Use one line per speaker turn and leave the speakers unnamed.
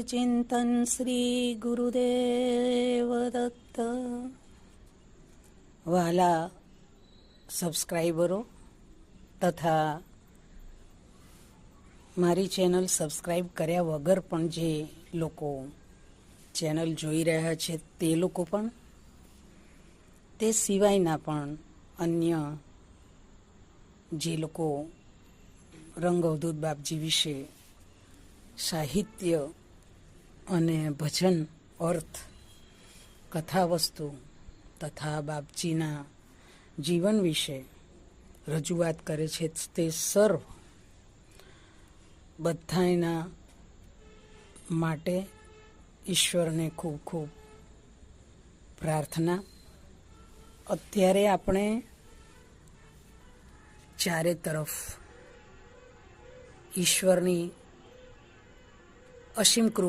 ચિંતન શ્રી ગુરુદેવ દત્ત. વહાલા સબસ્ક્રાઈબરો તથા મારી ચેનલ સબસ્ક્રાઈબ કર્યા વગર પણ જે લોકો ચેનલ જોઈ રહ્યા છે તે લોકો પણ, તે સિવાયના પણ અન્ય જે લોકો રંગ અવધૂત બાપજી વિશે સાહિત્ય અને ભજન, અર્થ, કથાવસ્તુ તથા બાપજીના જીવન વિશે રજૂઆત કરે છે તે સર્વ બધાના માટે ઈશ્વરને ખૂબ ખૂબ પ્રાર્થના. અત્યારે આપણે ચારે તરફ ઈશ્વરની અસીમ કૃપા